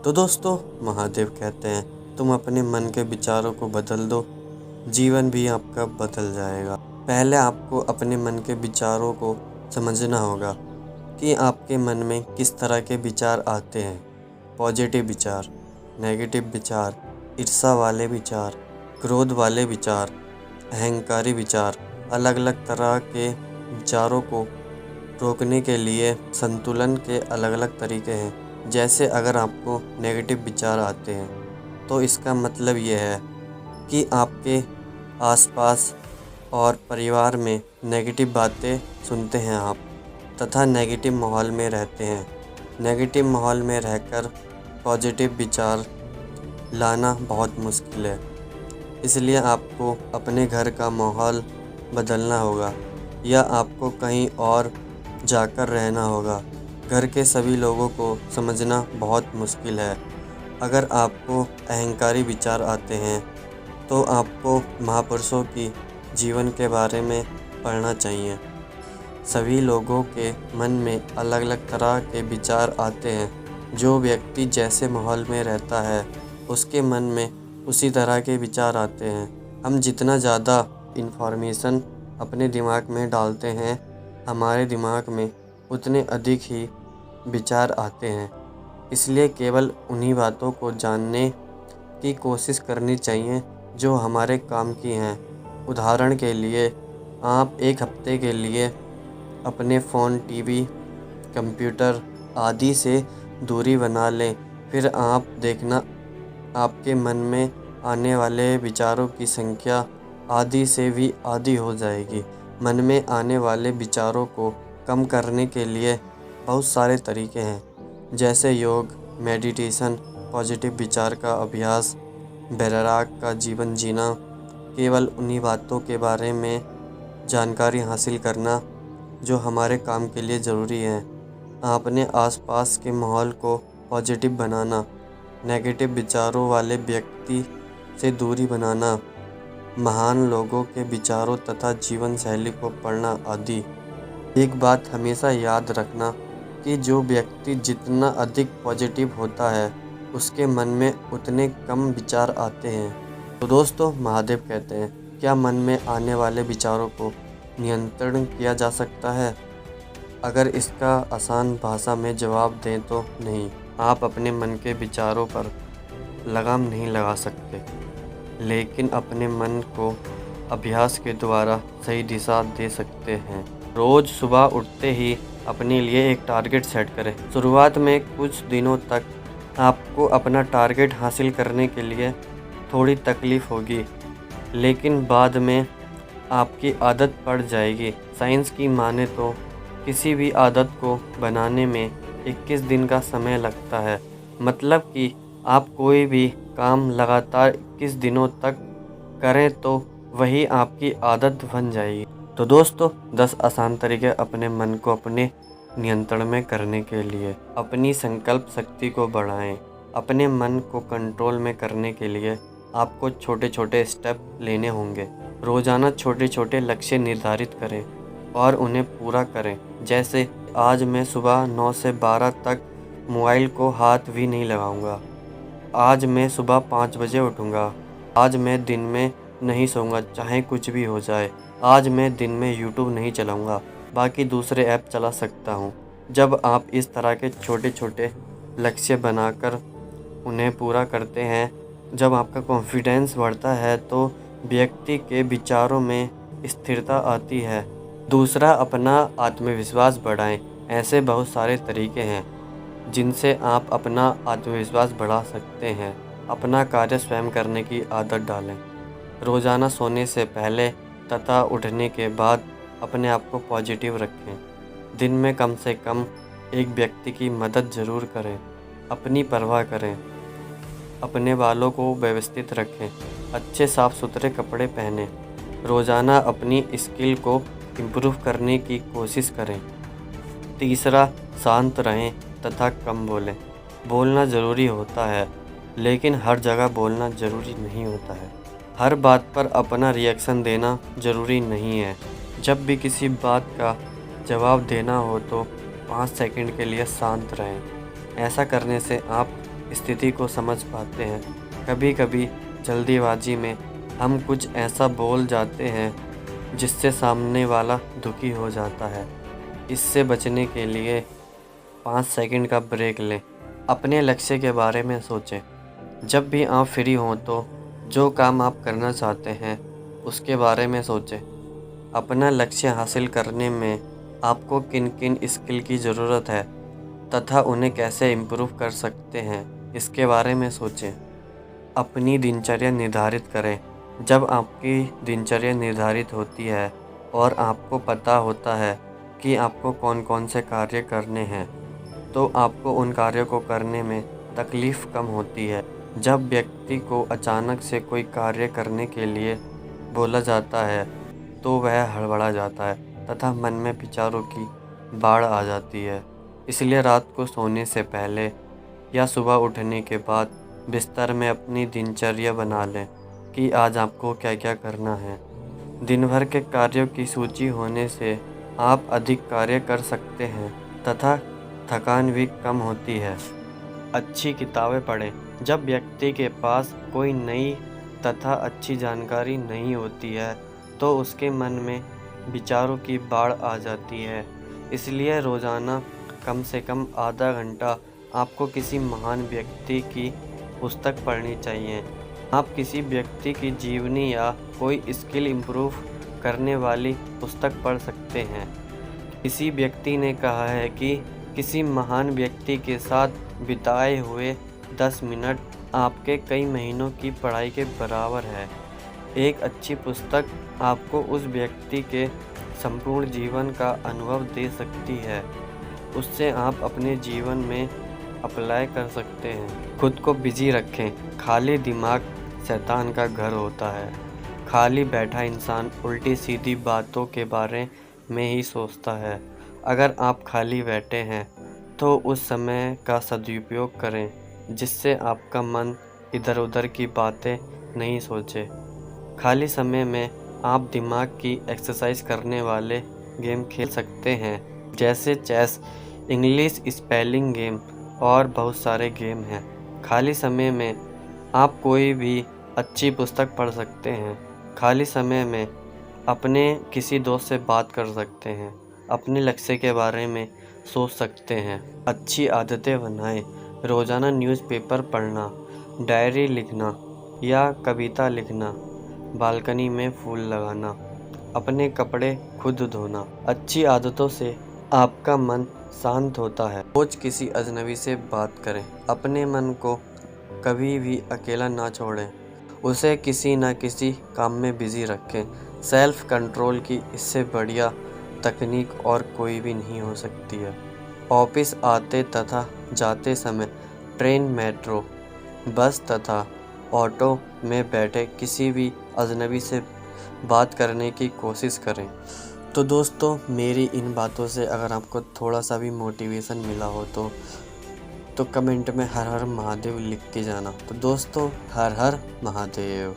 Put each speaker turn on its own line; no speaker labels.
तो दोस्तों, महादेव कहते हैं तुम अपने मन के विचारों को बदल दो, जीवन भी आपका बदल जाएगा। पहले आपको अपने मन के विचारों को समझना होगा कि आपके मन में किस तरह के विचार आते हैं। पॉजिटिव विचार, नेगेटिव विचार, ईर्ष्या वाले विचार, क्रोध वाले विचार, अहंकारी विचार। अलग अलग तरह के विचारों को रोकने के लिए संतुलन के अलग अलग तरीके हैं। जैसे अगर आपको नेगेटिव विचार आते हैं तो इसका मतलब ये है कि आपके आसपास और परिवार में नेगेटिव बातें सुनते हैं आप, तथा नेगेटिव माहौल में रहते हैं। नेगेटिव माहौल में रहकर पॉजिटिव विचार लाना बहुत मुश्किल है। इसलिए आपको अपने घर का माहौल बदलना होगा या आपको कहीं और जाकर रहना होगा। घर के सभी लोगों को समझना बहुत मुश्किल है। अगर आपको अहंकारी विचार आते हैं तो आपको महापुरुषों की जीवन के बारे में पढ़ना चाहिए। सभी लोगों के मन में अलग अलग तरह के विचार आते हैं। जो व्यक्ति जैसे माहौल में रहता है उसके मन में उसी तरह के विचार आते हैं। हम जितना ज़्यादा इन्फॉर्मेशन अपने दिमाग में डालते हैं, हमारे दिमाग में उतने अधिक ही विचार आते हैं। इसलिए केवल उन्हीं बातों को जानने की कोशिश करनी चाहिए जो हमारे काम की हैं। उदाहरण के लिए, आप एक हफ्ते के लिए अपने फ़ोन, टीवी, कंप्यूटर आदि से दूरी बना लें। फिर आप देखना आपके मन में आने वाले विचारों की संख्या आधी से भी आधी हो जाएगी। मन में आने वाले विचारों को कम करने के लिए बहुत सारे तरीके हैं, जैसे योग, मेडिटेशन, पॉजिटिव विचार का अभ्यास, वैराग्य का जीवन जीना, केवल उन्हीं बातों के बारे में जानकारी हासिल करना जो हमारे काम के लिए ज़रूरी है। अपने आसपास के माहौल को पॉजिटिव बनाना, नेगेटिव विचारों वाले व्यक्ति से दूरी बनाना, महान लोगों के विचारों तथा जीवन शैली को पढ़ना आदि। एक बात हमेशा याद रखना कि जो व्यक्ति जितना अधिक पॉजिटिव होता है उसके मन में उतने कम विचार आते हैं। तो दोस्तों, महादेव कहते हैं, क्या मन में आने वाले विचारों को नियंत्रण किया जा सकता है? अगर इसका आसान भाषा में जवाब दें तो नहीं। आप अपने मन के विचारों पर लगाम नहीं लगा सकते, लेकिन अपने मन को अभ्यास के द्वारा सही दिशा दे सकते हैं। रोज़ सुबह उठते ही अपने लिए एक टारगेट सेट करें। शुरुआत में कुछ दिनों तक आपको अपना टारगेट हासिल करने के लिए थोड़ी तकलीफ़ होगी, लेकिन बाद में आपकी आदत पड़ जाएगी। साइंस की माने तो किसी भी आदत को बनाने में 21 दिन का समय लगता है। मतलब कि आप कोई भी काम लगातार 21 दिनों तक करें तो वही आपकी आदत बन जाएगी। तो दोस्तों, 10 आसान तरीके अपने मन को अपने नियंत्रण में करने के लिए। अपनी संकल्प शक्ति को बढ़ाएं। अपने मन को कंट्रोल में करने के लिए आपको छोटे छोटे स्टेप लेने होंगे। रोज़ाना छोटे छोटे लक्ष्य निर्धारित करें और उन्हें पूरा करें। जैसे आज मैं सुबह 9 से 12 तक मोबाइल को हाथ भी नहीं लगाऊंगा। आज मैं सुबह 5 बजे उठूंगा। आज मैं दिन में नहीं सोऊंगा चाहे कुछ भी हो जाए। आज मैं दिन में यूट्यूब नहीं चलाऊंगा, बाकी दूसरे ऐप चला सकता हूं। जब आप इस तरह के छोटे छोटे लक्ष्य बनाकर उन्हें पूरा करते हैं, जब आपका कॉन्फिडेंस बढ़ता है तो व्यक्ति के विचारों में स्थिरता आती है। दूसरा, अपना आत्मविश्वास बढ़ाएं। ऐसे बहुत सारे तरीके हैं जिनसे आप अपना आत्मविश्वास बढ़ा सकते हैं। अपना कार्य स्वयं करने की आदत डालें। रोज़ाना सोने से पहले तथा उठने के बाद अपने आप को पॉजिटिव रखें। दिन में कम से कम एक व्यक्ति की मदद ज़रूर करें। अपनी परवाह करें। अपने बालों को व्यवस्थित रखें। अच्छे साफ़ सुथरे कपड़े पहनें। रोज़ाना अपनी स्किल को इम्प्रूव करने की कोशिश करें। तीसरा, शांत रहें तथा कम बोलें। बोलना ज़रूरी होता है, लेकिन हर जगह बोलना ज़रूरी नहीं होता है। हर बात पर अपना रिएक्शन देना ज़रूरी नहीं है। जब भी किसी बात का जवाब देना हो तो 5 सेकंड के लिए शांत रहें। ऐसा करने से आप स्थिति को समझ पाते हैं। कभी कभी जल्दीबाजी में हम कुछ ऐसा बोल जाते हैं जिससे सामने वाला दुखी हो जाता है। इससे बचने के लिए 5 सेकंड का ब्रेक लें। अपने लक्ष्य के बारे में सोचें। जब भी आप फ्री हों तो जो काम आप करना चाहते हैं उसके बारे में सोचें। अपना लक्ष्य हासिल करने में आपको किन किन स्किल की ज़रूरत है तथा उन्हें कैसे इम्प्रूव कर सकते हैं, इसके बारे में सोचें। अपनी दिनचर्या निर्धारित करें। जब आपकी दिनचर्या निर्धारित होती है और आपको पता होता है कि आपको कौन कौन से कार्य करने हैं, तो आपको उन कार्यों को करने में तकलीफ़ कम होती है। जब व्यक्ति को अचानक से कोई कार्य करने के लिए बोला जाता है तो वह हड़बड़ा जाता है तथा मन में विचारों की बाढ़ आ जाती है। इसलिए रात को सोने से पहले या सुबह उठने के बाद बिस्तर में अपनी दिनचर्या बना लें कि आज आपको क्या क्या करना है। दिन भर के कार्यों की सूची होने से आप अधिक कार्य कर सकते हैं तथा थकान भी कम होती है। अच्छी किताबें पढ़ें। जब व्यक्ति के पास कोई नई तथा अच्छी जानकारी नहीं होती है तो उसके मन में विचारों की बाढ़ आ जाती है। इसलिए रोज़ाना कम से कम आधा घंटा आपको किसी महान व्यक्ति की पुस्तक पढ़नी चाहिए। आप किसी व्यक्ति की जीवनी या कोई स्किल इम्प्रूव करने वाली पुस्तक पढ़ सकते हैं। किसी व्यक्ति ने कहा है कि किसी महान व्यक्ति के साथ बिताए हुए 10 मिनट आपके कई महीनों की पढ़ाई के बराबर है। एक अच्छी पुस्तक आपको उस व्यक्ति के संपूर्ण जीवन का अनुभव दे सकती है। उससे आप अपने जीवन में अप्लाई कर सकते हैं। खुद को बिजी रखें। खाली दिमाग शैतान का घर होता है। खाली बैठा इंसान उल्टी सीधी बातों के बारे में ही सोचता है। अगर आप खाली बैठे हैं तो उस समय का सदुपयोग करें जिससे आपका मन इधर उधर की बातें नहीं सोचे। खाली समय में आप दिमाग की एक्सरसाइज करने वाले गेम खेल सकते हैं जैसे चेस, इंग्लिश स्पेलिंग गेम और बहुत सारे गेम हैं। खाली समय में आप कोई भी अच्छी पुस्तक पढ़ सकते हैं। खाली समय में अपने किसी दोस्त से बात कर सकते हैं। अपने लक्ष्य के बारे में सोच सकते हैं। अच्छी आदतें बनाएं। रोज़ाना न्यूज़पेपर पढ़ना, डायरी लिखना या कविता लिखना, बालकनी में फूल लगाना, अपने कपड़े खुद धोना। अच्छी आदतों से आपका मन शांत होता है। रोज किसी अजनबी से बात करें। अपने मन को कभी भी अकेला ना छोड़ें। उसे किसी न किसी काम में बिजी रखें। सेल्फ कंट्रोल की इससे बढ़िया तकनीक और कोई भी नहीं हो सकती है। ऑफिस आते तथा जाते समय ट्रेन, मेट्रो, बस तथा ऑटो में बैठे किसी भी अजनबी से बात करने की कोशिश करें। तो दोस्तों, मेरी इन बातों से अगर आपको थोड़ा सा भी मोटिवेशन मिला हो तो कमेंट में हर हर महादेव लिख के जाना। तो दोस्तों, हर हर महादेव।